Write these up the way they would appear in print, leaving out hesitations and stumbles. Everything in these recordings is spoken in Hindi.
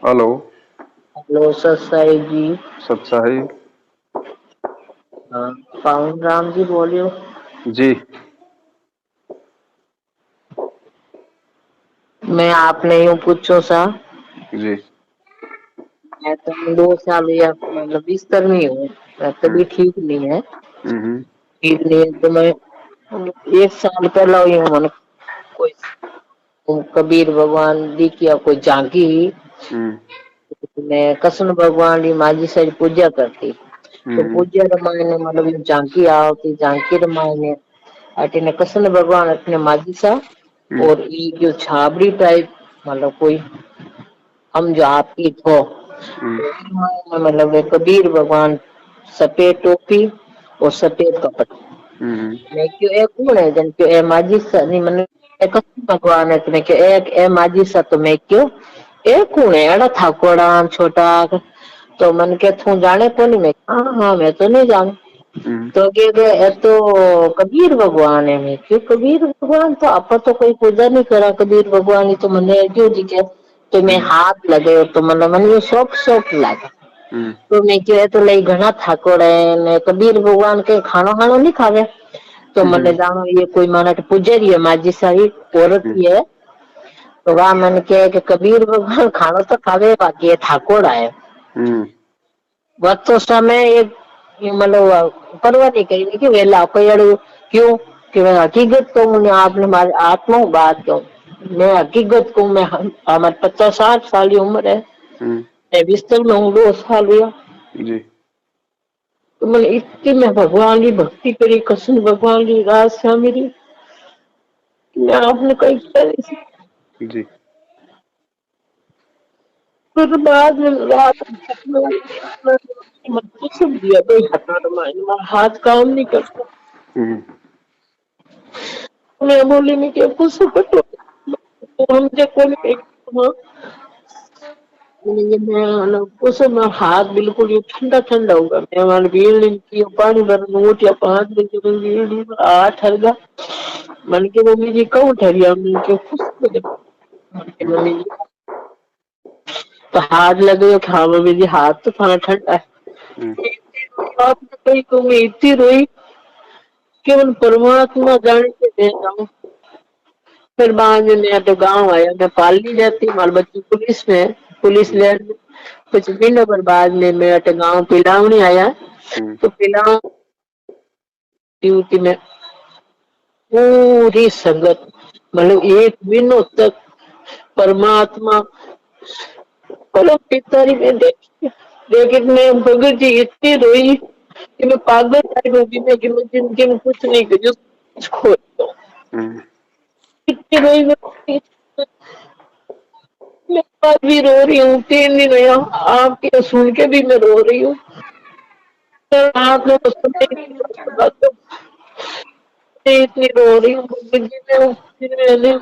हेलो। हेलो सर साई जी। सत्साई। हाँ, पावन राम जी बोलियो। जी। मैं आपने यूँ पूछो सा। जी। मैं तो 2 साल या मतलब बिस्तर में ही हूँ। मैं हम्म। तभी ठीक नहीं है। हम्म। ठीक नहीं है तो मैं 1 साल पहला हुई हूँ। मैंने कोई कबीर भगवान दी किया कोई झांकी। हम्म। मैं कृष्ण भगवान की माझी सारी पूजा करती। तो हम्म। पूजा रामायण मतलब ये झांकी आवती झांकी रामायण अटने कृष्ण भगवान अटने माझी सा। हम्म। और ये जो छाबड़ी टाइप मतलब कोई हम जो आपकी थो हम्म। तो मतलब एक कबीर भगवान सफेद टोपी और सफेद कपड़ा। हम्म। मैं क्यों ए कौन है जन क्यों ए माझी सा नहीं मैंने एक भगवान है तो मैं क्यों एक ए माझी सा तो मैं क्यों ए कौन है अड़ा ठाकोड़ा छोटा। तो मन के तू जाने को नहीं मैं हाँ हाँ मैं तो नहीं जानू। हम्म। तो कह ये तो कबीर भगवान है। मैं क्यों कबीर भगवान तो आप तो कोई पूजा नहीं करा कबीर भगवान ही तो मैंने क्यों दिखे। तो मैं हम्म। हाथ लगे तो मतलब मन ये शौक शौक लगा। हम्म। तो मैं क्यों तो लई घना ठाकोर है ने कबीर भगवान के खानो खानो नहीं खावे। तो मैंने हम्म। जानो ये कोई माना पुजारी है माझी सारी औरत ही है। तो वह मन के कि कबीर भगवान खानो तो खावे बाकी ये ठाकोर है। हम्म। वह तो समय एक मतलब परवाह नहीं करी कि वेला कोई अड़ू क्यों कि मैं हकीकत कहूँ ने आपने हमारे आत्मा बात कहूँ। मैं हकीकत कहूँ मैं हमारे 50-60 साल की उम्र है। हम्म। मैं बिस्तर में हूँ 2 साल हुआ। जी। तो मैंने इतनी मैं भगवान की भक्ति करी कृष्ण भगवान की रात से मेरी मैं आपने कही कह रही थी। जी। फिर बाद में रात मत कुछ दिया कोई हटा हाथ काम नहीं करता। हम्म। मैं बोली नहीं कि कुछ कटो तो हमसे कौन हाँ मैं कुछ में हाथ बिल्कुल ये ठंडा ठंडा होगा मैं मान भीड़ नहीं की पानी भर नोट या 5 दिन की भीड़ नहीं 8 हरगा। मन के मम्मी जी कहूँ ठहरिया मन के खुश मन के मम्मी जी तो हाथ लगे कि हाँ मम्मी जी हाथ तो थाना ठंडा हम्म। है। आप कही तो मैं इतनी रोई कि मन परमात्मा जाने के दे जाऊं। फिर बाद में मैं तो गाँव आया मैं पालनी रहती हमारे बच्ची पुलिस में है, पुलिस ले कुछ महीनों पर बाद में मैं तो गाँव पिलावनी आया। हम्म। तो पिलाव ड्यूटी में पूरी संगत मतलब 1 महीनों तक परमात्मा परम पितारी में देखी। लेकिन मैं भगत जी इतनी रोई कि मैं पागल टाइप हो गई मैं कि मैं जिंदगी में कुछ नहीं करी कुछ खो दो। हम्म। इतनी रोई मैं आज भी रो रही हूँ 3 दिन हुआ आपके सुन के भी मैं रो रही हूँ। आप लोग इतनी रो रही हूँ भगत जी मैं फिर मैंने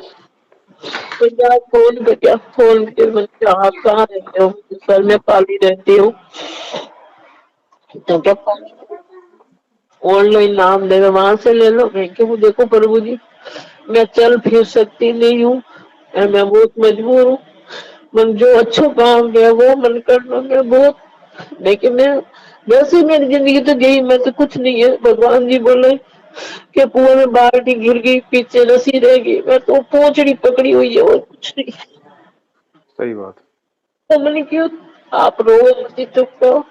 पंजाब फोन किया फोन करके मैंने आप कहाँ रहते हो सर मैं पाली रहती हूँ। तो क्या ऑनलाइन नाम देगा वहां से ले लो। मैं क्यों देखो प्रभु जी मैं चल फिर सकती नहीं हूँ और मैं बहुत मजबूर हूँ। मन जो अच्छा काम है वो मन करना मैं बहुत लेकिन मैं वैसे मेरी जिंदगी तो गई मैं तो कुछ नहीं है। भगवान जी बोले कि कुएं में बाल्टी गिर गई पीछे रसी रह गई मैं तो पोंछड़ी पकड़ी हुई है और कुछ नहीं। सही बात। तो मैंने क्यों आप रो मत चुप करो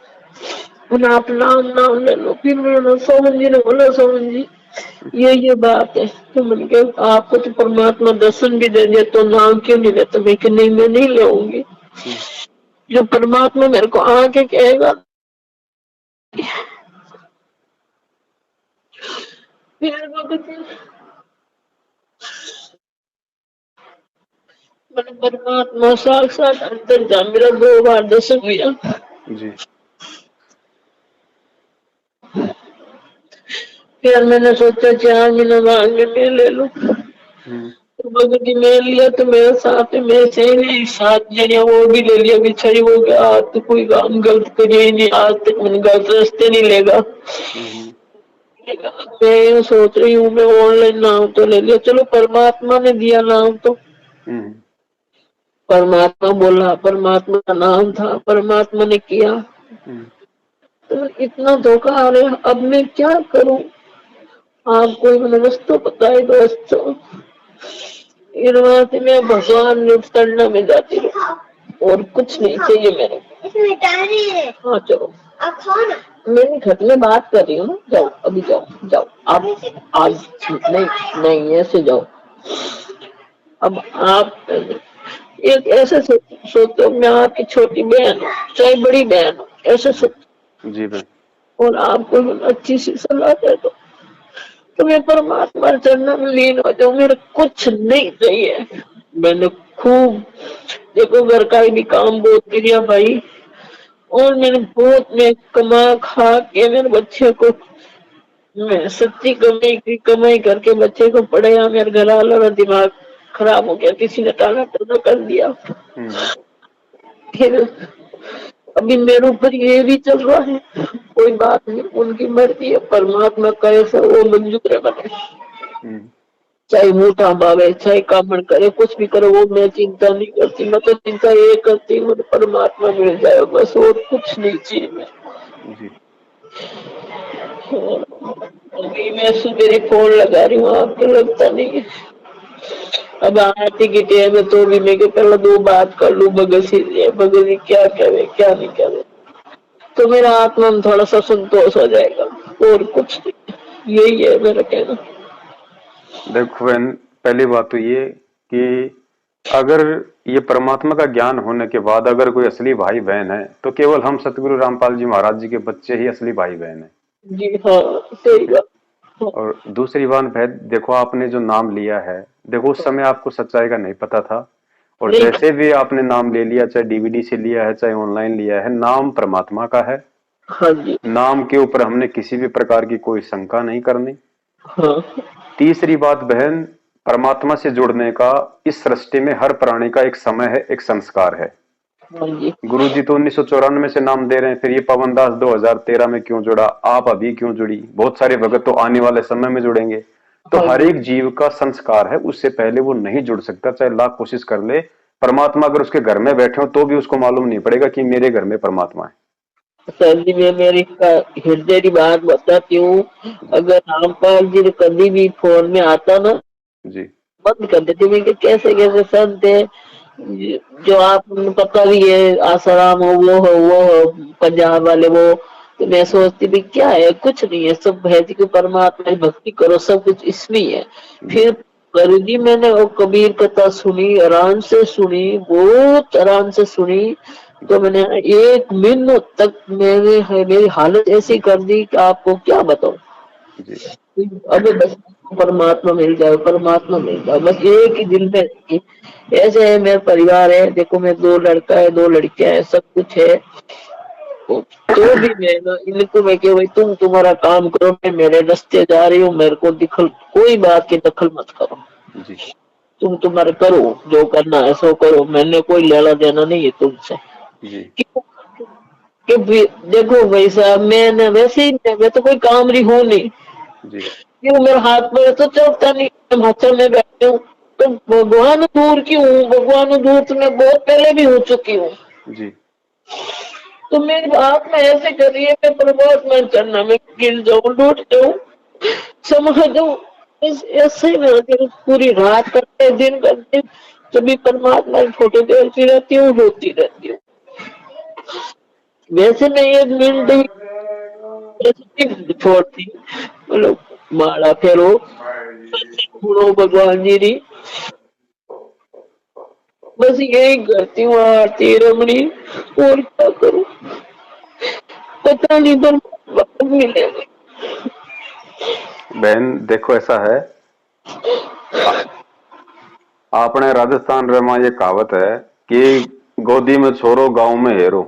उन्हें आप नाम नाम ले लो। फिर मैंने सोमन जी ने बोला सोमन जी ये बात है। तो मैंने कहा आपको तो परमात्मा दर्शन भी दे दिया तो नाम क्यों नहीं लेते। मैं कि नहीं मैं नहीं लेऊंगी हम्म। जो परमात्मा मेरे को आके कहेगा। फिर मैंने परमात्मा साक्षात अंदर जा मेरा 2 बार दर्शन हुआ। जी। फिर मैंने सोचा 4 महीने मांगे मैं ले लूं। हम्म। तो भगत जी मैं लिया तो मेरे साथ मेरे से नहीं 7 जने वो भी ले लिया बिछड़ी हो गया आज तो कोई काम गलत करिए ही नहीं आज तक मैंने गलत रास्ते नहीं लेगा। हम्म। मैं ये सोच रही हूँ मैं ऑनलाइन नाम तो ले लिया चलो परमात्मा ने दिया नाम तो हम्म। परमात्मा बोला, परमात्मा का नाम था, परमात्मा ने किया। हम्म, तो इतना धोखा आ रहा, अब मैं क्या करूं? आप कोई मुझे रास्ता बताए दोस्तों। इन बात में भगवान ने शरण में जाती हूँ और कुछ नहीं चाहिए मेरे को। हाँ चलो, आप खाओ ना। मेरे घर में बात कर रही हूँ ना, जाओ अभी जाओ, जाओ आप। आज नहीं, नहीं ऐसे जाओ। अब आप एक ऐसे सोचो, मैं आपकी छोटी बहन हूँ चाहे बड़ी बहन हूँ, ऐसे जी सोचो जी बहन। और आपको अच्छी सी सलाह दे दो तो मैं परमात्मा चरणों में लीन हो जाऊं, मेरे कुछ नहीं चाहिए। मैंने खूब, देखो घर का भी काम बहुत किया भाई, और मैंने बहुत, मैं कमा खा के मेरे बच्चे को, मैं सच्ची कमाई करके बच्चे को पढ़ाया। मेरे घर वालों का दिमाग खराब हो गया, किसी ने टाला टोला कर दिया। हम्म, फिर अभी मेरे ऊपर ये भी चल रहा है, कोई बात नहीं, उनकी मर्जी है, परमात्मा कैसे वो मंजूर है बने। हम्म, चाहे मुंह बावे, चाहे कामण करे, कुछ भी करो, वो मैं चिंता नहीं करती। मैं तो चिंता ये करती हूँ परमात्मा मिल जाए बस, और कुछ नहीं चाहिए मैं। जी अभी मैं सुबह फोन लगा रही हूँ, आपको लगता नहीं है। अब आरती की टाइम है तो भी मैं पहले दो बात कर लूँ भगत से, भगत जी क्या करे क्या नहीं करे, तो मेरा आत्मा में थोड़ा सा संतोष हो जाएगा, और कुछ नहीं। यही है मेरा कहना। देखो बहन, पहली बात तो ये कि अगर ये परमात्मा का ज्ञान होने के बाद अगर कोई असली भाई बहन है तो केवल हम सतगुरु रामपाल जी महाराज जी के बच्चे ही असली भाई बहन है। जी हाँ, सही ठीक है। बात। हाँ, और दूसरी बात बहन, देखो आपने जो नाम लिया है, देखो उस समय आपको सच्चाई का नहीं पता था। और नहीं। जैसे भी आपने नाम ले लिया, चाहे डीवीडी से लिया है चाहे ऑनलाइन लिया है, नाम परमात्मा का है। हाँ जी। नाम के ऊपर हमने किसी भी प्रकार की कोई शंका नहीं करनी। हाँ। तीसरी बात बहन, परमात्मा से जुड़ने का इस सृष्टि में हर प्राणी का एक समय है, एक संस्कार है। हाँ जी। गुरु जी तो 1994 से नाम दे रहे हैं, फिर ये पवन दास 2013 में क्यों जुड़ा, आप अभी क्यों जुड़ी, बहुत सारे भगत तो आने वाले समय में जुड़ेंगे। तो हाँ हर जी। एक जीव का संस्कार है, उससे पहले वो नहीं जुड़ सकता, चाहे लाख कोशिश कर ले। परमात्मा अगर उसके घर में बैठे हो तो भी उसको मालूम नहीं पड़ेगा कि मेरे घर में परमात्मा है। सर जी, मैं मेरी हृदय की बात बताती हूँ। जी अगर रामपाल जी कभी भी फोन में आता ना, जी बंद कर देती मैं कि कैसे कैसे संत है, जो आप पता भी है, आसाराम हो, वो हो, पंजाब वाले वो। तो मैं सोचती भी क्या है, कुछ नहीं है, सब है जी को परमात्मा की भक्ति करो, सब कुछ इसमें ही है। जी फिर करी जी मैंने वो कबीर कथा सुनी, आराम से सुनी, बहुत आराम से सुनी। तो मैंने एक महीनों तक मेरी हालत ऐसी कर दी कि आपको क्या बताऊं। जी अबे बस परमात्मा मिल जाए, परमात्मा मिल जाए, बस एक ही दिल में कि ऐसे है। मेरा परिवार है, देखो मैं दो लड़का है, दो लड़कियां है, सब कुछ है। तो भी मैं ना इनको मैं कि भाई तुम तुम्हारा काम करो, मैं मेरे रास्ते जा रही हूँ, मेरे को दिखल कोई बात की दखल मत करो। जी तुम तुम्हारे करो, जो करना है सो करो, मैंने कोई लेना देना नहीं है तुमसे। जी क्यों? कि देखो भाई साहब, मैं ना वैसे ही, मैं तो कोई काम रही हूँ नहीं। जी क्यों, मेरे हाथ में तो चलता नहीं, हिमाचल में बैठे हूँ। तो भगवान दूर की हूँ, भगवान दूर तो मैं बहुत पहले भी हो चुकी हूँ। जी तो मेरी बात में ऐसे करिए, मैं परमात्मा चढ़ना में गिर जाऊं, लूट जाऊं, समझ जाऊं, ऐसे ही मेरा दिल पूरी रात करते दिन करते, कभी परमात्मा की फोटो देखती रहती हूँ, रोती रहती हूँ। वैसे मैं एक मिनट भी छोड़ती, मतलब माला फेरो, सुनो भगवान जी री, बस यही करती हूँ, आरती रमणी, और क्या करूँ, पता नहीं पर वक्त मिलेगा। बहन देखो ऐसा है, आ- आपने राजस्थान रे मां ये कहावत है कि गोदी में छोरो गांव में हेरो,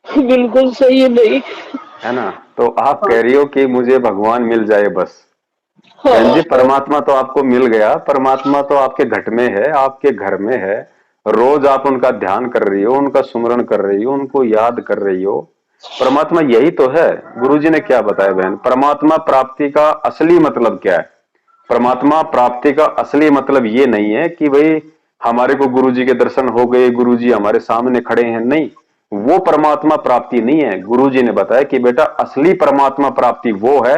बिल्कुल सही है भाई। है ना। तो आप हाँ। कह रही हो कि मुझे भगवान मिल जाए बस। बहन जी, हाँ। परमात्मा तो आपको मिल गया, परमात्मा तो आपके घट में है, आपके घर में है। रोज आप उनका ध्यान कर रही हो, उनका सुमरण कर रही हो, उनको याद कर रही हो। परमात्मा यही तो है। गुरुजी ने क्या बताया बहन, परमात्मा प्राप्ति का असली मतलब क्या है। परमात्मा प्राप्ति का असली मतलब ये नहीं है कि भाई हमारे को गुरुजी के दर्शन हो गए, गुरुजी हमारे सामने खड़े हैं, नहीं, वो परमात्मा प्राप्ति नहीं है। गुरुजी ने बताया कि बेटा असली परमात्मा प्राप्ति वो है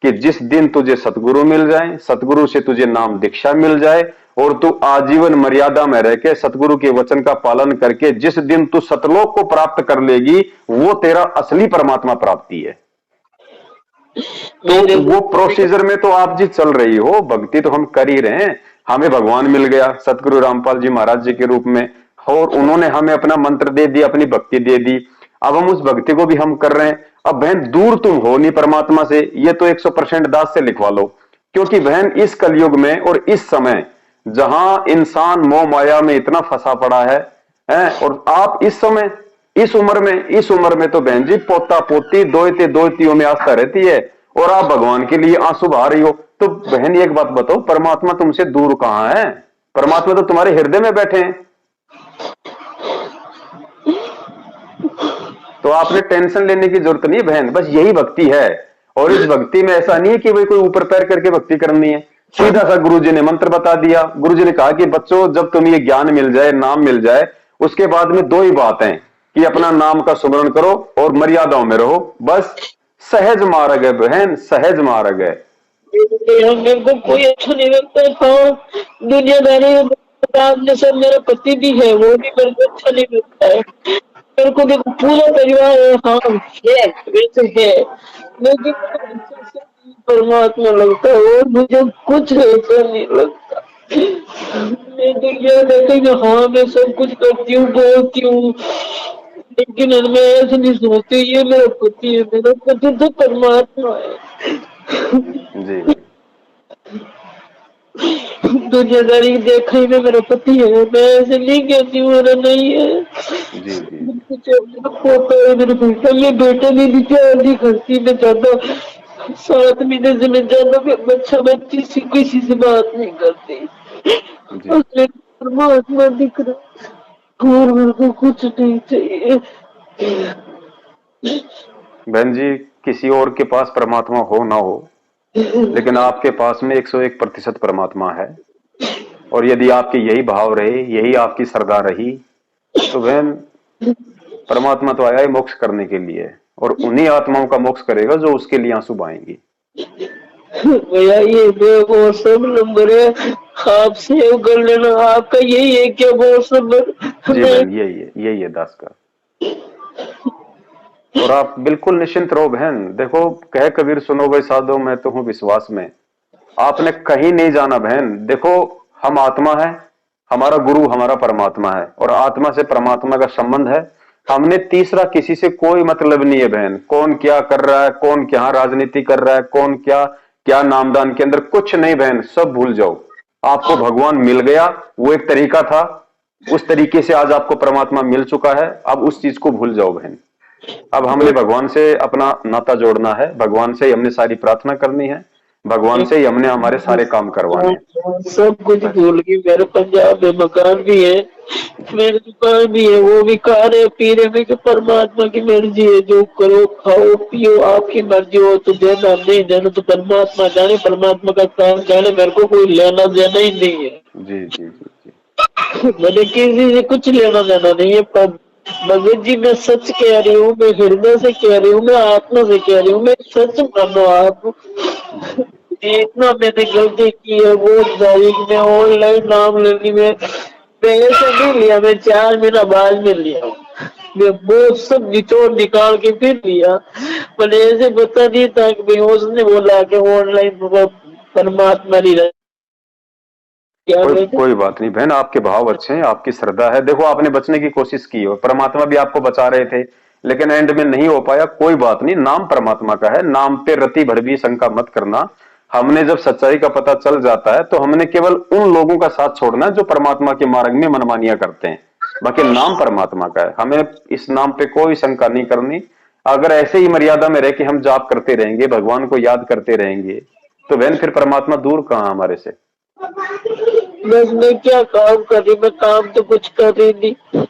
कि जिस दिन तुझे सतगुरु मिल जाए, सतगुरु से तुझे नाम दीक्षा मिल जाए और तू आजीवन मर्यादा में रह के सतगुरु के वचन का पालन करके जिस दिन तू सतलोक को प्राप्त कर लेगी, वो तेरा असली परमात्मा प्राप्ति है। तो वो प्रोसीजर में तो आप जी चल रही हो, भक्ति तो हम कर ही रहे हैं। हमें भगवान मिल गया सतगुरु रामपाल जी महाराज जी के रूप में, और उन्होंने हमें अपना मंत्र दे दिया, अपनी भक्ति दे दी। अब हम उस भक्ति को भी हम कर रहे हैं। अब बहन दूर तुम हो नहीं परमात्मा से, ये तो 100% दास से लिखवा लो। क्योंकि बहन इस कलयुग में और इस समय जहां इंसान मोह माया में इतना फंसा पड़ा है, और आप इस समय इस उम्र में तो बहन जी पोता पोती दोयतियों में आस्था रहती है, और आप भगवान के लिए आंसू बहा रही हो। तो बहन एक बात बताओ, परमात्मा तुमसे दूर कहां है? परमात्मा तो तुम्हारे हृदय में बैठे हैं। तो आपने टेंशन लेने की जरूरत नहीं बहन, बस यही भक्ति है। और इस भक्ति में ऐसा नहीं है कि भाई कोई ऊपर पैर करके भक्ति करनी है। सीधा सा गुरुजी ने मंत्र बता दिया। गुरुजी ने कहा कि बच्चों जब तुम्हें ये ज्ञान मिल जाए, नाम मिल जाए, उसके बाद में दो ही बात है कि अपना नाम का सुमरण करो और मर्यादाओं में रहो। बस सहज मार्ग है बहन, सहज मार्ग है। मेरे को कोई अच्छा नहीं लगता। हाँ, दुनियादारी सर मेरा पति भी है, वो भी मेरे को अच्छा नहीं लगता है। मेरे को देखो पूरा परिवार है, हाँ है, वैसे है, लेकिन परमात्मा लगता है और मुझे कुछ ऐसा नहीं लगता। मैं तो ये कहती हूँ हाँ मैं सब कुछ करती हूँ, बोलती हूँ, लेकिन मैं ऐसे नहीं सोचती ये मेरा पति है। मेरा पति तो परमात्मा है जी। दुनियादारी देखने में मेरा पति है, मैं ऐसे नहीं कहती हूँ मेरा नहीं है। जी जी। पोता है मेरे बेटा, मैं बेटे में भी प्यार नहीं करती, मैं ज्यादा 7 महीने से मैं ज्यादा बच्चा बच्ची से किसी से बात नहीं करती। परमात्मा दिख रहा और मेरे को कुछ नहीं चाहिए। बहन जी किसी और के पास परमात्मा हो ना हो, लेकिन आपके पास में 101% परमात्मा है। और यदि आपके यही भाव रहे, यही आपकी श्रद्धा रही, तो बहन परमात्मा तो आया ही मोक्ष करने के लिए, और उन्हीं आत्माओं का मोक्ष करेगा जो उसके लिए आंसू बहाएंगी। भैया ये वो सब नंबर है, आप सेव कर लेना। आपका यही है क्या वो सब? जी बहन यही है दास का। और आप बिल्कुल निश्चिंत रहो बहन। देखो कह कबीर सुनो भाई साधो मैं तो हूं विश्वास में। आपने कहीं नहीं जाना बहन। देखो हम आत्मा है, हमारा गुरु हमारा परमात्मा है, और आत्मा से परमात्मा का संबंध है। हमने तीसरा किसी से कोई मतलब नहीं है बहन। कौन क्या कर रहा है, कौन क्या राजनीति कर रहा है, कौन क्या क्या नामदान के अंदर, कुछ नहीं बहन, सब भूल जाओ। आपको भगवान मिल गया, वो एक तरीका था, उस तरीके से आज आपको परमात्मा मिल चुका है। अब उस चीज को भूल जाओ बहन। अब हमने भगवान से अपना नाता जोड़ना है, भगवान से ही हमने सारी प्रार्थना करनी है, भगवान से ही हमने हमारे सारे काम करवाने हैं। सब कुछ भूल गई। मेरे पंजाब में मकान भी है, मेरी दुकान भी है, वो भी खा रहे पी रहे। मैं परमात्मा की मर्जी है, जो करो खाओ पियो, आपकी मर्जी हो तो देना, नहीं देना तो परमात्मा जाने, परमात्मा का काम जाने। मेरे को कोई लेना देना ही नहीं है। जी जी जी जी। मैंने किसी से कुछ लेना देना नहीं है। पर भगत जी मैं सच कह रही हूँ, मैं हृदय से कह रही हूँ, मैं आत्मा से कह रही हूँ, मैं सच मानो आप। इतना मैंने गलती की है वो तारीख में ऑनलाइन नाम लेने में पैसे नहीं लिया, मैं 4 महीना बाद में लिया। मैं वो सब निचोड़ निकाल के फिर लिया। मैंने ऐसे पता नहीं था कि भाई उसने बोला कि ऑनलाइन परमात्मा नहीं रहा। कोई बात नहीं बहन, आपके भाव अच्छे हैं, आपकी श्रद्धा है। देखो आपने बचने की कोशिश की हो, परमात्मा भी आपको बचा रहे थे, लेकिन एंड में नहीं हो पाया। कोई बात नहीं, नाम परमात्मा का है, नाम पे रति भर भी शंका मत करना। हमने जब सच्चाई का पता चल जाता है तो हमने केवल उन लोगों का साथ छोड़ना है जो परमात्मा के मार्ग में मनमानियां करते हैं। बाकी नाम परमात्मा का है, हमें इस नाम पे कोई शंका नहीं करनी। अगर ऐसे ही मर्यादा में रह के हम जाप करते रहेंगे, भगवान को याद करते रहेंगे, तो बहन फिर परमात्मा दूर कहाँ हमारे से। बस मैं क्या काम कर रही, मैं काम तो कुछ कर रही नहीं।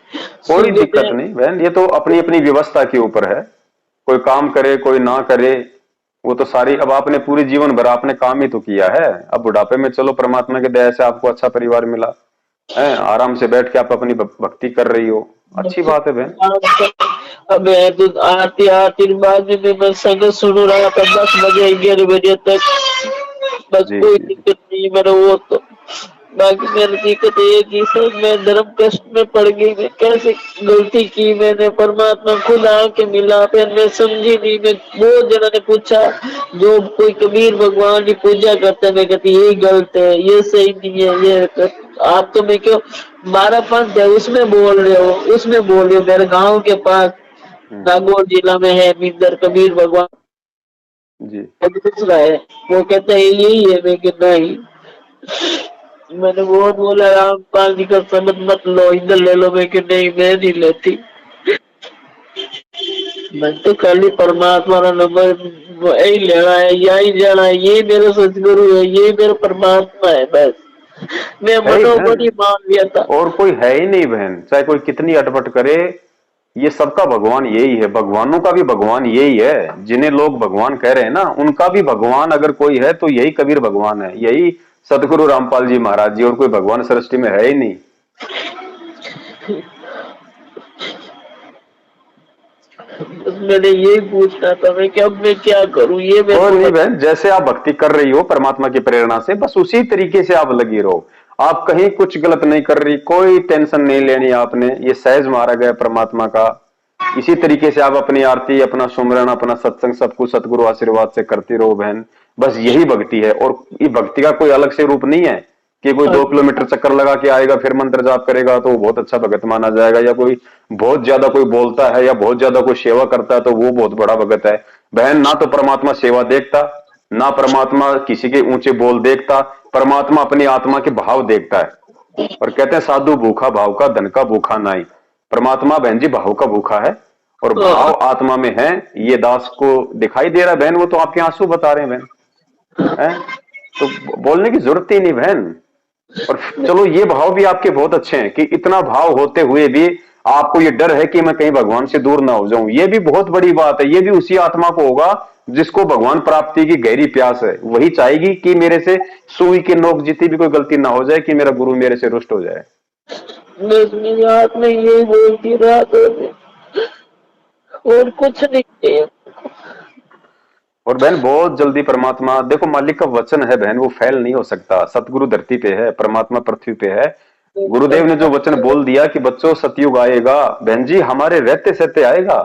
कोई दिक्कत नहीं बहन, ये तो अपनी अपनी व्यवस्था के ऊपर है। कोई काम करे कोई ना करे, वो तो सारी, अब आपने पूरे जीवन भर आपने काम ही तो किया है। अब बुढ़ापे में चलो परमात्मा की दया से आपको अच्छा परिवार मिला, हैं, आराम से बैठ के आप अपनी भक्ति कर रही हो, अच्छी बात है बहन। अब तो आती आती बाद में मैं संगत सुन रहा था 10 बजे 11 बजे तक। बस जी कोई जी जी। दिक्कत नहीं मेरा वो तो। बाकी मेरी दिक्कत ये कि सर मैं धर्म कष्ट में पड़ गई। मैं कैसे गलती की मैंने, परमात्मा खुद आके मिला, फिर मैं समझी नहीं। मैं बहुत जनों ने पूछा, जो कोई कबीर भगवान की पूजा करते, मैं कहती ये गलत है, ये सही नहीं है, ये आप तो मैं क्यों 12 पंथ है उसमें बोल रहे हो, उसमें बोल रहे हो। मेरे गांव के पास हम्म। नागौर जिला में है मिंदर कबीर भगवान जी। दूसरा है, वो कहता है यही है। मैं कहता नहीं, मैंने बहुत बोला राम पानी का समझ मत लो, इधर ले लो। मैं कि नहीं मैं नहीं लेती। मैं तो खाली परमात्मा का नंबर यही लेना है, यही जाना है, ये मेरा सतगुरु है, ये मेरा परमात्मा है बस। मैं है ही बहन, मनोबड़ी मान लिया था। और कोई है ही नहीं बहन, चाहे कोई कितनी अटपट करे, ये सबका भगवान यही है, भगवानों का भी भगवान यही है। जिन्हें लोग भगवान कह रहे हैं ना, उनका भी भगवान अगर कोई है तो यही कबीर भगवान है, यही सतगुरु रामपाल जी महाराज जी, और कोई भगवान सृष्टि में है ही नहीं। बस मैंने यही पूछना था मैं कि अब मैं क्या करूं, ये मेरे कोई को नहीं बहन, जैसे आप भक्ति कर रही हो परमात्मा की प्रेरणा से, बस उसी तरीके से आप लगी रहो। आप कहीं कुछ गलत नहीं कर रही, कोई टेंशन नहीं लेनी आपने, ये सहज मार्ग है परमात्मा का। इसी तरीके से आप अपनी आरती, अपना सुमरन, अपना सत्संग सब कुछ सतगुरु आशीर्वाद से करती रहो बहन। बस यही भक्ति है, और ये भक्ति का कोई अलग से रूप नहीं है कि कोई 2 किलोमीटर चक्कर लगा के आएगा फिर मंत्र जाप करेगा तो वो बहुत अच्छा भगत माना जाएगा, या कोई बहुत ज्यादा कोई बोलता है या बहुत ज्यादा कोई सेवा करता है तो वो बहुत बड़ा भगत है। बहन, ना तो परमात्मा सेवा देखता, ना परमात्मा किसी के ऊंचे बोल देखता, परमात्मा अपनी आत्मा के भाव देखता है। और कहते हैं साधु भूखा भाव का, धन का भूखा नहीं। परमात्मा बहन जी भाव का भूखा है, और भाव आत्मा में है। ये दास को दिखाई दे रहा है बहन, वो तो आपके आंसू बता रहे हैं बहन, है? तो बोलने की जरूरत ही नहीं बहन। और चलो, ये भाव भी आपके बहुत अच्छे हैं कि इतना भाव होते हुए भी आपको ये डर है कि मैं कहीं भगवान से दूर ना हो जाऊं, ये भी बहुत बड़ी बात है। ये भी उसी आत्मा को होगा जिसको भगवान प्राप्ति की गहरी प्यास है, वही चाहेगी कि मेरे से सुई की नोक जितनी भी कोई गलती ना हो जाए, कि मेरा गुरु मेरे से रुष्ट हो जाए। बस मेरी आत्मा यही बोलती रात और कुछ नहीं है। और बहन बहुत जल्दी परमात्मा, देखो मालिक का वचन है बहन, वो फेल नहीं हो सकता। सतगुरु धरती पे है, परमात्मा पृथ्वी पे है। गुरुदेव ने जो वचन बोल दिया कि बच्चों सतयुग आएगा, बहन जी हमारे रहते सहते आएगा।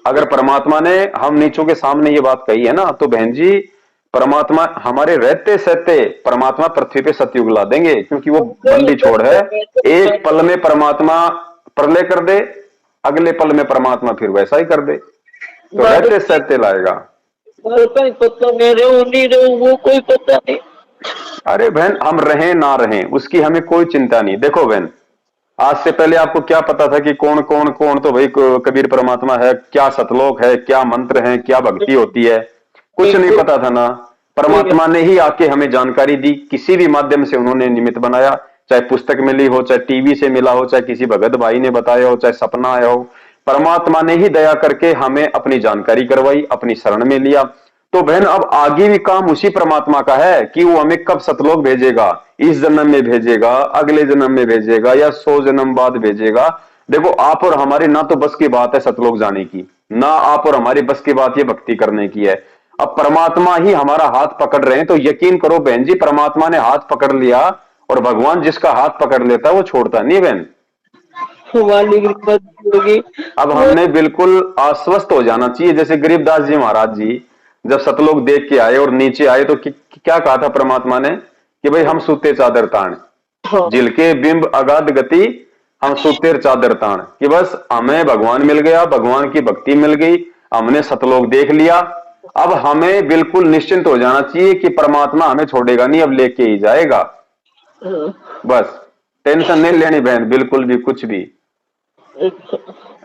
अगर परमात्मा ने हम नीचों के सामने ये बात कही है ना, तो बहन जी परमात्मा हमारे रहते सहते परमात्मा पृथ्वी पे सतयुग ला देंगे, क्योंकि वो बंदी छोड़ है। एक पल में परमात्मा प्रलय कर दे, अगले पल में परमात्मा फिर वैसा ही कर दे, तो रहते सहते लाएगा। कोई पता मैं रहूं नहीं रहूं वो कोई पता नहीं। अरे बहन, हम रहें ना रहें उसकी हमें कोई चिंता नहीं। देखो बहन, आज से पहले आपको क्या पता था कि कौन कौन कौन तो भाई कबीर परमात्मा है, क्या सतलोक है, क्या मंत्र है, क्या भक्ति होती है, कुछ नहीं पता था ना। परमात्मा ने ही आके हमें जानकारी दी, किसी भी माध्यम से उन्होंने निमित्त बनाया, चाहे पुस्तक मिली हो, चाहे टीवी से मिला हो, चाहे किसी भगत भाई ने बताया हो, चाहे सपना आया हो, परमात्मा ने ही दया करके हमें अपनी जानकारी करवाई, अपनी शरण में लिया। तो बहन अब आगे भी काम उसी परमात्मा का है कि वो हमें कब सतलोक भेजेगा, इस जन्म में भेजेगा, अगले जन्म में भेजेगा, या 100 जन्म बाद भेजेगा। देखो आप और हमारी ना तो बस की बात है सतलोक जाने की, ना आप और हमारी बस की बात ये भक्ति करने की है। अब परमात्मा ही हमारा हाथ पकड़ रहे हैं, तो यकीन करो बहन जी, परमात्मा ने हाथ पकड़ लिया, और भगवान जिसका हाथ पकड़ लेता है वो छोड़ता नहीं बहन। वाली कृपा होगी। अब हमने बिल्कुल आश्वस्त हो जाना चाहिए। जैसे गरीबदास जी महाराज जी जब सतलोक देख के आए और नीचे आए, तो क्या कहा था परमात्मा ने कि भाई हम सूते चादर ताण, हाँ, जिलके बिंब अगाध गति, हम सूतेर चादर ताण, कि बस हमें भगवान मिल गया, भगवान की भक्ति मिल गई, हमने सतलोक देख लिया। अब हमें बिल्कुल निश्चिंत हो जाना चाहिए कि परमात्मा हमें छोड़ेगा नहीं, अब लेके ही जाएगा। हाँ, बस टेंशन नहीं लेनी बहन, बिल्कुल भी कुछ भी।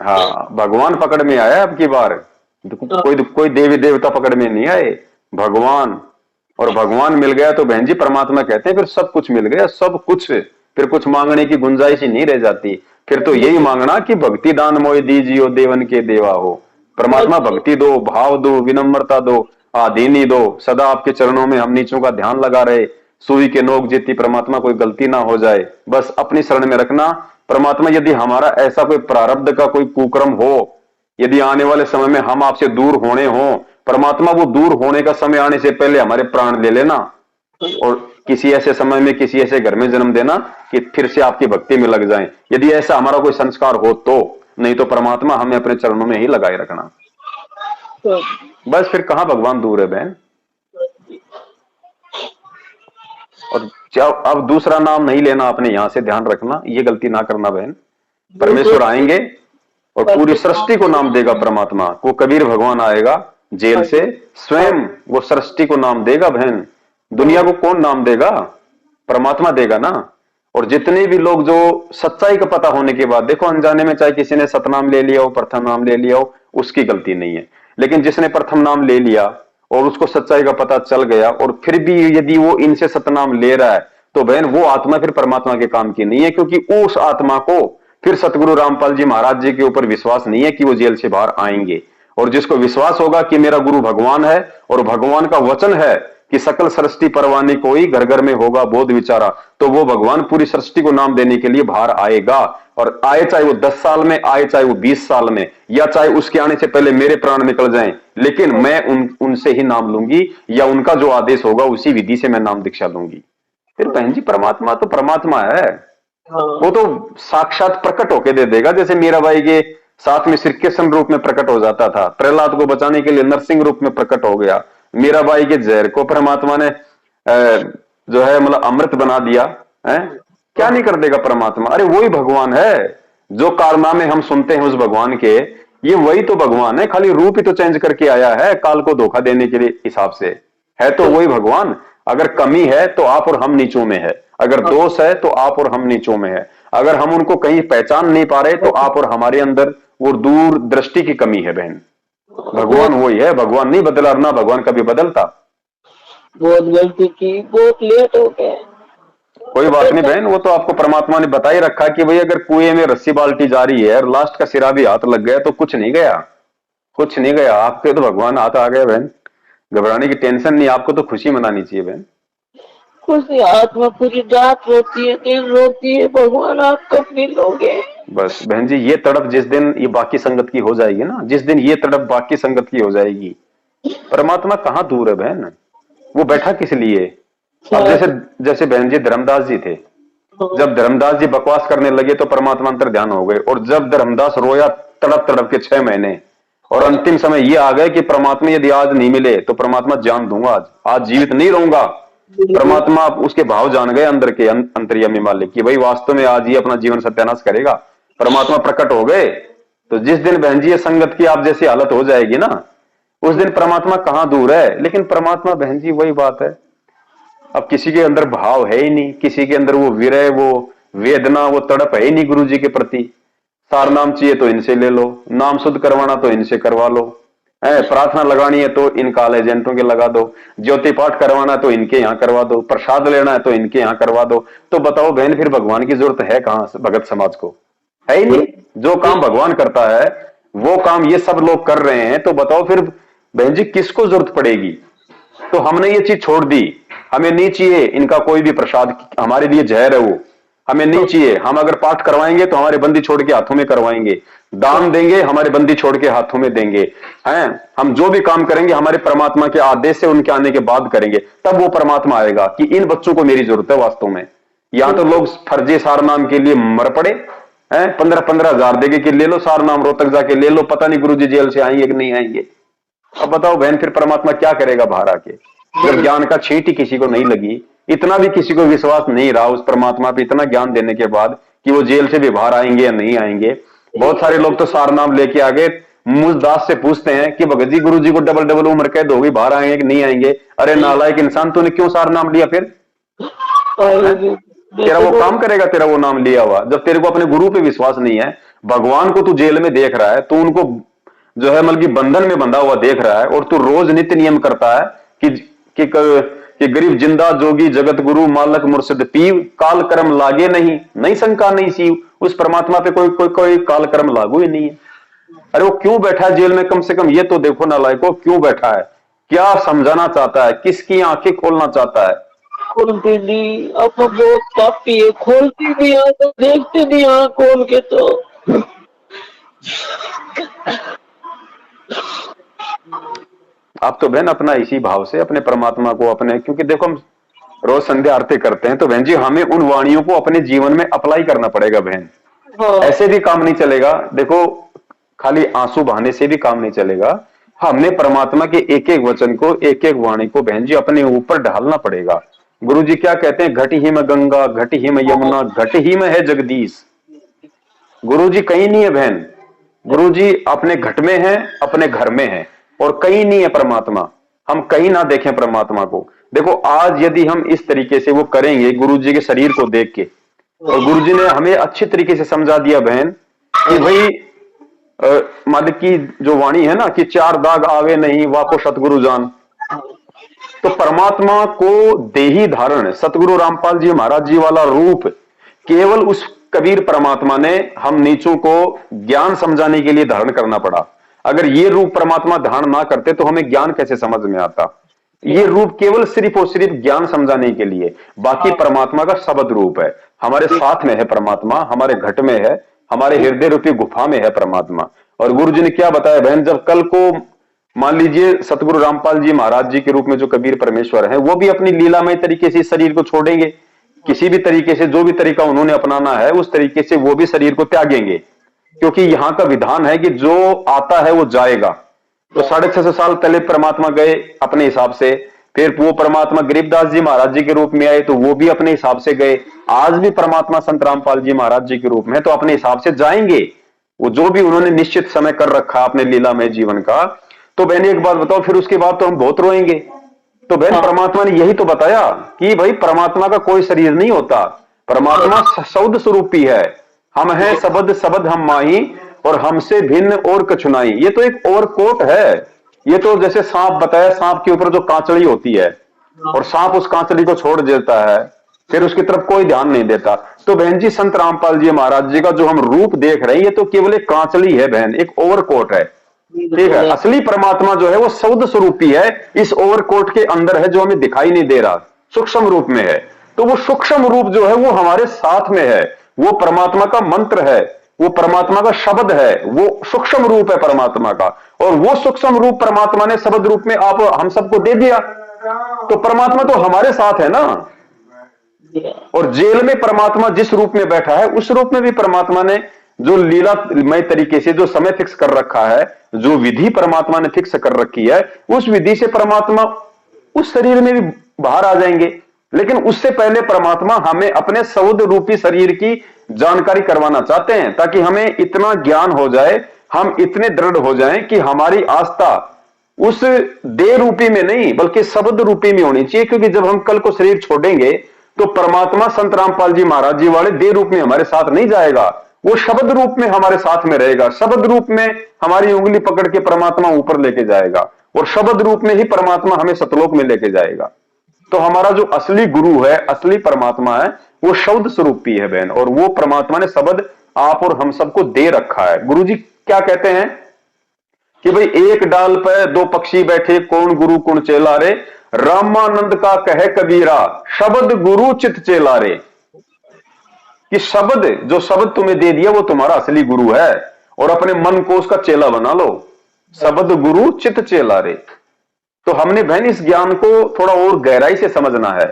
हाँ, भगवान पकड़ में आया अब की बार, कोई कोई देवी देवता पकड़ में नहीं आए, भगवान। और भगवान मिल गया तो बहन जी परमात्मा कहते हैं फिर सब कुछ मिल गया, सब कुछ, फिर कुछ मांगने की गुंजाइश ही नहीं रह जाती। फिर तो यही मांगना कि भक्ति दान मोय दीजियो देवन के देवा हो। परमात्मा भक्ति दो, भाव दो, विनम्रता दो, आधीनी दो, सदा आपके चरणों में हम नीचों का ध्यान लगा रहे, सुई के नोक जितनी परमात्मा कोई गलती ना हो जाए, बस अपनी शरण में रखना। परमात्मा यदि हमारा ऐसा कोई प्रारब्ध का कोई कुकर्म हो, यदि आने वाले समय में हम आपसे दूर होने हो, परमात्मा वो दूर होने का समय आने से पहले हमारे प्राण ले लेना और किसी ऐसे समय में किसी ऐसे घर में जन्म देना कि फिर से आपकी भक्ति में लग जाएं। यदि ऐसा हमारा कोई संस्कार हो तो, नहीं तो परमात्मा हमें अपने चरणों में ही लगाए रखना। बस फिर कहां भगवान दूर है बहन। और अब दूसरा नाम नहीं लेना आपने, यहां से ध्यान रखना, ये गलती ना करना बहन। परमेश्वर आएंगे और पूरी सृष्टि को नाम देगा परमात्मा को। कबीर भगवान आएगा जेल से, स्वयं वो सृष्टि को नाम देगा बहन। दुनिया को कौन नाम देगा? परमात्मा देगा ना। और जितने भी लोग जो सच्चाई का पता होने के बाद, देखो अनजाने में चाहे किसी ने सतनाम ले लिया हो, प्रथम नाम ले लिया हो, उसकी गलती नहीं है, लेकिन जिसने प्रथम नाम ले लिया और उसको सच्चाई का पता चल गया और फिर भी यदि वो इनसे सतनाम ले रहा है, तो बहन वो आत्मा फिर परमात्मा के काम की नहीं है, क्योंकि उस आत्मा को फिर सतगुरु रामपाल जी महाराज जी के ऊपर विश्वास नहीं है कि वो जेल से बाहर आएंगे। और जिसको विश्वास होगा कि मेरा गुरु भगवान है और भगवान का वचन है कि सकल सृष्टि परवानी कोई घर घर में होगा बोध विचारा, तो वो भगवान पूरी सृष्टि को नाम देने के लिए बाहर आएगा। और आए चाहे वो 10 साल में आए, चाहे वो 20 साल में, या चाहे उसके आने से पहले मेरे प्राण निकल जाएं, लेकिन मैं उनसे ही नाम लूंगी, या उनका जो आदेश होगा उसी विधि से मैं नाम दीक्षा लूंगी। फिर बहन जी परमात्मा तो परमात्मा है, वो तो साक्षात प्रकट होके दे देगा। जैसे मीराबाई के साथ में श्री कृष्ण रूप में प्रकट हो जाता था, प्रहलाद को बचाने के लिए नरसिंह रूप में प्रकट हो गया, मीराबाई के जहर को परमात्मा ने जो है मतलब अमृत बना दिया है। क्या नहीं कर देगा परमात्मा? अरे वही भगवान है। जो कारनामे हम सुनते हैं उस भगवान के, ये वही तो भगवान है, खाली रूप ही तो चेंज करके आया है काल को धोखा देने के लिए हिसाब से। है तो वही भगवान। अगर कमी है तो आप और हम नीचों में है, अगर दोष है तो आप और हम नीचों में है, अगर हम उनको कहीं पहचान नहीं पा रहे तो आप और हमारे अंदर वो दूर दृष्टि की कमी है बहन। भगवान वही है, भगवान नहीं बदला, ना भगवान कभी बदलता। बहुत गलती की, बहुत लेट हो गया। कोई बात नहीं बहन, वो तो आपको परमात्मा ने बता ही रखा कि भाई अगर कुएं में रस्सी बाल्टी जा रही है और लास्ट का सिरा भी हाथ लग गया तो कुछ नहीं गया, कुछ नहीं गया। आपके तो भगवान हाथ आ गए बहन, घबराने की टेंशन नहीं, आपको तो खुशी मनानी चाहिए बहन। खुशी आत्मा पूरी रात रोती है, दिन रोती है, भगवान आप कब मिलोगे? बस बहन जी ये तड़प जिस दिन ये बाकी संगत की हो जाएगी ना, जिस दिन ये तड़प बाकी संगत की हो जाएगी, परमात्मा कहाँ दूर है बहन। वो बैठा किस लिए? अब जैसे जैसे बहन जी धर्मदास जी थे, जब धर्मदास जी बकवास करने लगे तो परमात्मा अंतर ध्यान हो गए, और जब धर्मदास रोया तड़प तड़प के 6 महीने, और अंतिम समय ये आ गए कि परमात्मा यदि आज नहीं मिले तो परमात्मा जान दूंगा, आज जीवित नहीं रहूंगा। परमात्मा उसके भाव जान गए अंदर के, अंतर्यामी मालिक की भाई वास्तव में आज ही अपना जीवन सत्यानाश करेगा। परमात्मा प्रकट हो गए। तो जिस दिन बहन जी ये संगत की आप जैसी हालत हो जाएगी ना, उस दिन परमात्मा कहाँ दूर है। लेकिन परमात्मा बहन जी वही बात है, अब किसी के अंदर भाव है ही नहीं, किसी के अंदर वो विरह, वो वेदना, वो तड़प है ही नहीं गुरु जी के प्रति। सार नाम चाहिए तो इनसे ले लो, नाम शुद्ध करवाना तो इनसे करवा लो, प्रार्थना लगानी है तो इन काल एजेंटों के लगा दो, ज्योति पाठ करवाना है तो इनके यहाँ करवा दो, प्रसाद लेना है तो इनके यहाँ करवा दो। तो बताओ बहन फिर भगवान की जरूरत है कहाँ भगत समाज को? है ही नहीं। जो काम भगवान करता है वो काम ये सब लोग कर रहे हैं, तो बताओ फिर बहन जी किसको जरूरत पड़ेगी? तो हमने ये चीज छोड़ दी, हमें नहीं चाहिए इनका कोई भी प्रसाद, हमारे लिए जहर है वो, हमें नहीं चाहिए। हम अगर पाठ करवाएंगे तो हमारे बंदी छोड़ के हाथों में करवाएंगे, दान देंगे हमारे बंदी छोड़ के हाथों में देंगे, हैं हम जो भी काम करेंगे हमारे परमात्मा के आदेश से उनके आने के बाद करेंगे, तब वो परमात्मा आएगा कि इन बच्चों को मेरी जरूरत है वास्तव में। यहां तो लोग फर्जी सार नाम के लिए मर पड़े हैं, 15-15 हजार देके कि ले लो सार नाम, रोहतक जाके ले लो, पता नहीं गुरुजी जेल से आएंगे कि नहीं आएंगे। अब बताओ बहन फिर परमात्मा क्या करेगा बाहर आके, जब ज्ञान का छींट ही किसी को नहीं लगी, इतना भी किसी को विश्वास नहीं रहा उस परमात्मा पे इतना ज्ञान देने के बाद कि वो जेल से भी बाहर आएंगे या नहीं आएंगे। बहुत सारे लोग तो सार नाम लेके आ गए, मुझ दास से पूछते हैं कि भगत जी गुरु जी को डबल डबल उम्र कैद होगी, बाहर आएंगे कि नहीं आएंगे? अरे नालायक इंसान, तूने क्यों सार नाम लिया? फिर तेरा वो काम करेगा, तेरा वो नाम लिया हुआ, जब तेरे को अपने गुरु पे विश्वास नहीं है, भगवान को तू जेल में देख रहा है, तू उनको जो है मतलब बंधन में बंधा हुआ देख रहा है, और तू रोज नित्य नियम करता है कि गरीब जिंदा जोगी जगत गुरु मालक मुर्शिद पीव, काल कर्म लागे नहीं शंका नहीं सीव। उस परमात्मा पे कोई काल कर्म लागू ही नहीं है। अरे वो क्यों बैठा है जेल में? कम से कम ये तो देखो नालायक, वो क्यों बैठा है, क्या समझाना चाहता है, किसकी आंखें खोलना चाहता है? खोलती नहीं, अब मैं बहुत पापी है, खोलती भी है तो देखते नहीं आँख खोल के तो। आप तो बहन अपना इसी भाव से अपने परमात्मा को अपने, क्योंकि देखो हम रोज संध्या आरती करते हैं तो बहन जी हमें उन वाणियों को अपने जीवन में अप्लाई करना पड़ेगा बहन। हाँ ऐसे भी काम नहीं चलेगा, देखो खाली आंसू बहाने से भी काम नहीं चलेगा। हमने परमात्मा के एक एक वचन को, एक एक वाणी को बहन जी अपने ऊपर ढालना पड़ेगा। गुरु जी क्या कहते हैं, घट ही में गंगा, घट ही में यमुना, घट ही में है जगदीश। गुरु जी कहीं नहीं है बहन, गुरु जी अपने घट में है, अपने घर में है, और कहीं नहीं है परमात्मा। हम कहीं ना देखें परमात्मा को। देखो आज यदि हम इस तरीके से वो करेंगे गुरु जी के शरीर को देख के, और गुरु जी ने हमें अच्छी तरीके से समझा दिया बहन कि भाई मालिक की जो वाणी है ना कि चार दाग आवे नहीं वाको सतगुरु जान, तो परमात्मा को देही धारण सतगुरु रामपाल जी महाराज जी वाला रूप केवल उस कबीर परमात्मा ने हम नीचों को ज्ञान समझाने के लिए धारण करना पड़ा। अगर ये रूप परमात्मा धारण ना करते तो हमें ज्ञान कैसे समझ में आता। ये रूप केवल सिर्फ और सिर्फ ज्ञान समझाने के लिए, बाकी परमात्मा का शब्द रूप है। हमारे साथ में है परमात्मा, हमारे घट में है, हमारे हृदय रूपी गुफा में है परमात्मा। और गुरु जी ने क्या बताया बहन, जब कल को मान लीजिए सतगुरु रामपाल जी महाराज जी के रूप में जो कबीर परमेश्वर है वो भी अपनी लीलामय तरीके से इस शरीर को छोड़ेंगे, किसी भी तरीके से जो भी तरीका उन्होंने अपनाना है उस तरीके से वो भी शरीर को त्यागेंगे, क्योंकि यहाँ का विधान है कि जो आता है वो जाएगा। तो 650 साल पहले परमात्मा गए अपने हिसाब से, फिर वो परमात्मा गरीबदास जी महाराज जी के रूप में आए तो वो भी अपने हिसाब से गए। आज भी परमात्मा संत रामपाल जी महाराज जी के रूप में तो अपने हिसाब से जाएंगे, वो जो भी उन्होंने निश्चित समय कर रखा अपने लीलामय जीवन का। तो बहन एक बात बताओ, फिर उसके बाद तो हम बहुत रोएंगे। तो बहन परमात्मा ने यही तो बताया कि भाई परमात्मा का कोई शरीर नहीं होता, परमात्मा शब्द स्वरूप ही है। हम हैं शब्द शब्द हम माही और हमसे भिन्न और कछुनाई। ये तो एक और कोट है। ये तो जैसे सांप बताया, सांप के ऊपर जो कांचड़ी होती है और सांप उस कांचड़ी को छोड़ देता है, फिर उसकी तरफ कोई ध्यान नहीं देता। तो बहन जी संत रामपाल जी महाराज जी का जो हम रूप देख रहे हैं ये तो केवल एक कांचड़ी है बहन, एक ओवरकोट है। ठीक है, असली परमात्मा जो है वो शब्द स्वरूपी है, इस ओवरकोट के अंदर है जो हमें दिखाई नहीं दे रहा, सूक्ष्म रूप में है। तो वो सूक्ष्म रूप जो है वो हमारे साथ में है, वो परमात्मा का मंत्र है, वो परमात्मा का शब्द है, वो सूक्ष्म रूप है परमात्मा का। और वो सूक्ष्म रूप परमात्मा ने शब्द रूप में आप हम सबको दे दिया, तो परमात्मा तो हमारे साथ है ना। और जेल में परमात्मा जिस रूप में बैठा है उस रूप में भी परमात्मा ने जो लीलामय तरीके से जो समय फिक्स कर रखा है, जो विधि परमात्मा ने फिक्स कर रखी है, उस विधि से परमात्मा उस शरीर में भी बाहर आ जाएंगे। लेकिन उससे पहले परमात्मा हमें अपने शब्द रूपी शरीर की जानकारी करवाना चाहते हैं, ताकि हमें इतना ज्ञान हो जाए, हम इतने दृढ़ हो जाएं कि हमारी आस्था उस देह रूपी में नहीं बल्कि शब्द रूपी में होनी चाहिए। क्योंकि जब हम कल को शरीर छोड़ेंगे तो परमात्मा संत रामपाल जी महाराज जी वाले देह रूप में हमारे साथ नहीं जाएगा, वो शब्द रूप में हमारे साथ में रहेगा। शब्द रूप में हमारी उंगली पकड़ के परमात्मा ऊपर लेके जाएगा और शब्द रूप में ही परमात्मा हमें सतलोक में लेके जाएगा। तो हमारा जो असली गुरु है, असली परमात्मा है, वो शब्द स्वरूपी है बहन, और वो परमात्मा ने शब्द आप और हम सबको दे रखा है। गुरु जी क्या कहते हैं कि भाई एक डाल पे दो पक्षी बैठे, कौन गुरु कौन चेला रे, रामानंद का कहे कबीरा, शब्द गुरु चित चेला रे। कि शब्द, जो शब्द तुम्हें दे दिया वो तुम्हारा असली गुरु है, और अपने मन को उसका चेला बना लो। शब्द गुरु चित चेला रे। तो हमने बहन इस ज्ञान को थोड़ा और गहराई से समझना है,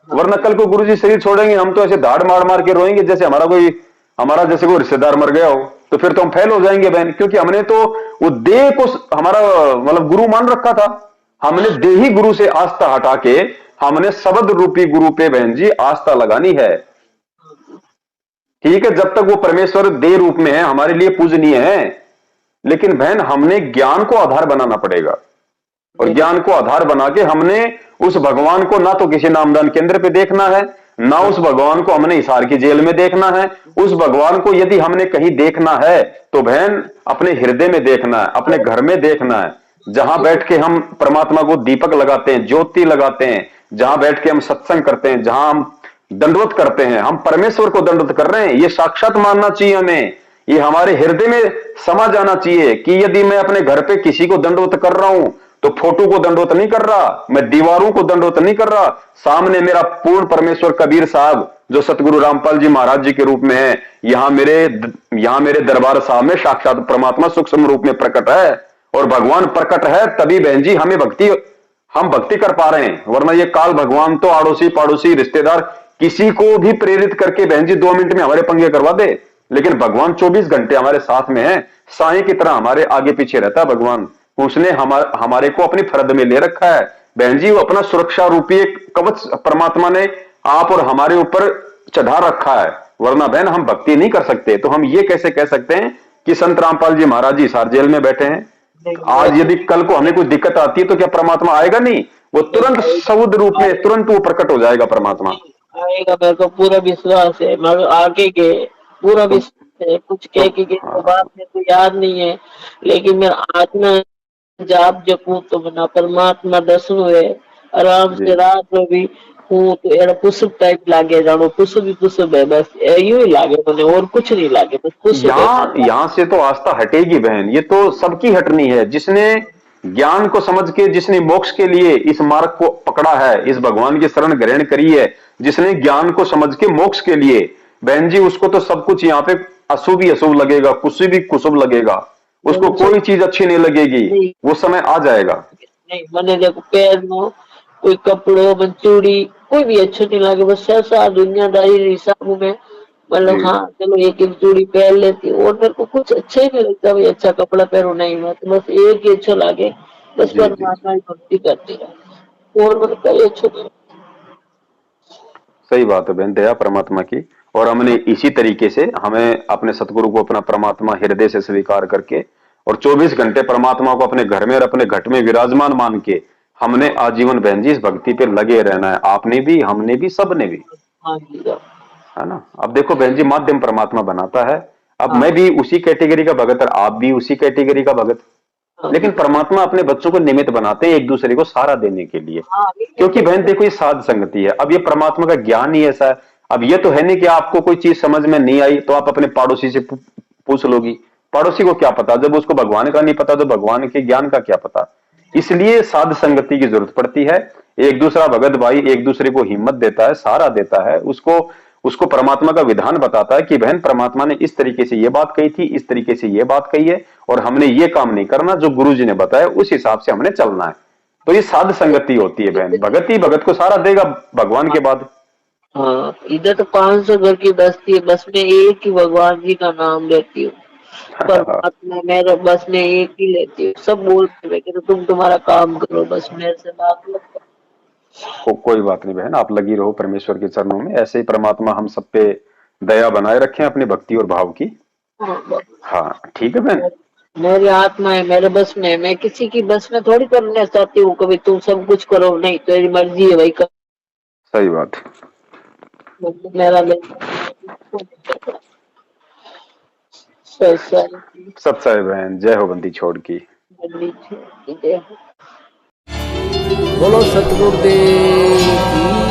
वरना कल को गुरु जी शरीर छोड़ेंगे हम तो ऐसे धाड़ मार मार के रोएंगे जैसे हमारा जैसे कोई रिश्तेदार मर गया हो, तो फिर तो हम फेल हो जाएंगे बहन। क्योंकि हमने तो वो देह को हमारा मतलब गुरु मान रखा था, हमने देही गुरु से आस्था हटा के हमने शब्द रूपी गुरु पे बहन जी आस्था लगानी है। ठीक है, जब तक वो परमेश्वर देह रूप में है हमारे लिए पूजनीय है, लेकिन बहन हमने ज्ञान को आधार बनाना पड़ेगा। और ज्ञान को आधार बना के हमने उस भगवान को ना तो किसी नामदान केंद्र पे देखना है, ना उस भगवान को हमने हिसार की जेल में देखना है। उस भगवान को यदि हमने कहीं देखना है तो बहन अपने हृदय में देखना है, अपने घर में देखना है, जहां बैठ के हम परमात्मा को दीपक लगाते हैं, ज्योति लगाते हैं, जहां बैठ के हम सत्संग करते हैं, जहां हम दंडवत करते हैं, हम परमेश्वर को दंडवत कर रहे हैं। ये साक्षात मानना चाहिए हमें, ये हमारे हृदय में समा जाना चाहिए कि यदि मैं अपने घर पे किसी को दंडवत कर रहा हूं तो फोटो को दंडोत नहीं कर रहा, मैं दीवारों को दंडोत नहीं कर रहा, सामने मेरा पूर्ण परमेश्वर कबीर साहब जो सतगुरु रामपाल जी महाराज जी के रूप में है, यहां मेरे दरबार साहब में साक्षात परमात्मा सूक्ष्म रूप में प्रकट है। और भगवान प्रकट है तभी बहन जी हम भक्ति कर पा रहे हैं, वरना ये काल भगवान तो आड़ोसी पड़ोसी रिश्तेदार किसी को भी प्रेरित करके बहन जी 2 मिनट में हमारे पंगे करवा दे, लेकिन भगवान 24 घंटे हमारे साथ में है, साई की तरह हमारे आगे पीछे रहता है भगवान। उसने हमारे को अपनी फरद में ले रखा है बहन जी, वो अपना सुरक्षा रूपी एक कवच परमात्मा ने आप और हमारे ऊपर चढ़ा रखा है, वरना बहन हम भक्ति नहीं कर सकते। तो हम ये कैसे कह सकते हैं कि संत रामपाल जी महाराज जी हिसार जेल में बैठे हैं, आज यदि कल को हमें कोई दिक्कत आती है तो क्या परमात्मा आएगा नहीं? वो तुरंत समुद्र रूप में तुरंत वो प्रकट हो जाएगा परमात्मा। आएगा, मेरे को पूरा विश्वास है, मगर आगे के पूरा तो, विश्वास है। कुछ कह के गए तो हाँ, बात मेरे को याद नहीं है, लेकिन मैं आत्मा जाप जपू तो मना परमात्मा दर्शन हुए आराम जी से, रात में भी हूँ तो एड़ा पुष्प टाइप लागे, जानो पुष्प ही पुष्प है, बस यूं ही लागे मैंने, और कुछ नहीं लागे, बस पुष्प है। यहां से तो आस्था हटेगी बहन, ये तो सबकी हटनी है। जिसने ज्ञान को समझ के, जिसने मोक्ष के लिए इस मार्ग को पकड़ा है, इस भगवान की शरण ग्रहण करी है, जिसने ज्ञान को समझ के मोक्ष के लिए, बहन जी उसको तो सब कुछ यहाँ पे अशुभ ही अशुभ लगेगा, कुछ भी कुशुभ लगेगा, उसको कोई चीज अच्छी नहीं लगेगी। नहीं वो समय आ जाएगा। नहीं, मैंने देखो पैर में कोई कपड़ों में चूड़ी कोई भी अच्छा नहीं लगे, बस ऐसा दुनियादारी हिसाब में जी मतलब, हाँ चलो एक एक चूड़ी पहन लेती हूँ, और मेरे को कुछ अच्छा ही नहीं लगता भाई, अच्छा कपड़ा पहनो नहीं, मैं तो बस एक ही अच्छा लागे, बस जी जी, परमात्मा की भक्ति करती रहे, और मेरे को अच्छा नहीं। सही बात है बहन, दया परमात्मा की। और हमने इसी तरीके से हमें अपने सतगुरु को अपना परमात्मा हृदय से स्वीकार करके और 24 घंटे परमात्मा को अपने घर में और अपने घट में विराजमान मान के हमने आजीवन बहन जी इस भक्ति पे लगे रहना है। आपने भी, हमने भी, सबने भी, हाँ जी, है ना। अब देखो बहन जी, माध्यम परमात्मा बनाता है। अब हाँ मैं भी उसी कैटेगरी का भगत और आप भी उसी कैटेगरी का भगत, हाँ लेकिन जी, परमात्मा अपने बच्चों को निमित्त बनाते हैं एक दूसरे को सहारा देने के लिए। हाँ क्योंकि बहन देखो ये साध संगति है। अब ये परमात्मा का ज्ञान ही ऐसा है। अब ये तो है नहीं कि आपको कोई चीज समझ में नहीं आई तो आप अपने पड़ोसी से पूछ लोगी। पड़ोसी को क्या पता, जब उसको भगवान का नहीं पता तो भगवान के ज्ञान का क्या पता। इसलिए साध संगति की जरूरत पड़ती है। एक दूसरा भगत भाई एक दूसरे को हिम्मत देता है, सहारा देता है, उसको उसको परमात्मा का विधान बताता है कि बहन परमात्मा ने इस तरीके से ये बात कही थी, इस तरीके से ये बात कही है, और हमने ये काम नहीं करना, जो गुरु जी ने बताया उस हिसाब से हमने चलना है। तो ये साध संगति होती है बहन, भगत ही भगत को सहारा देगा भगवान के बाद। हाँ। इधर तो 500 घर की बस्ती है, बस में एक ही भगवान जी का नाम लेती हूँ, परमात्मा मेरा बस में एक ही लेती हूँ। सब बोलते हैं कि तो तुम तुम्हारा काम करो, बस मेरे से बात मत करो। कोई बात नहीं बहन, आप लगी रहो परमेश्वर के चरणों में, ऐसे ही परमात्मा हम सब पे दया बनाए रखें अपनी भक्ति और भाव की। हाँ, बस हाँ ठीक है बहन। मेरी आत्मा है, मेरे बस में है, मैं किसी की बस में थोड़ी करना चाहती हूँ कभी, तुम सब कुछ करो, नहीं तेरी मर्जी है भाई कर, सही बात। मेरा सत्य बहन, जय हो बंदी छोड़ की। सही। बोलो सतगुरुदेव की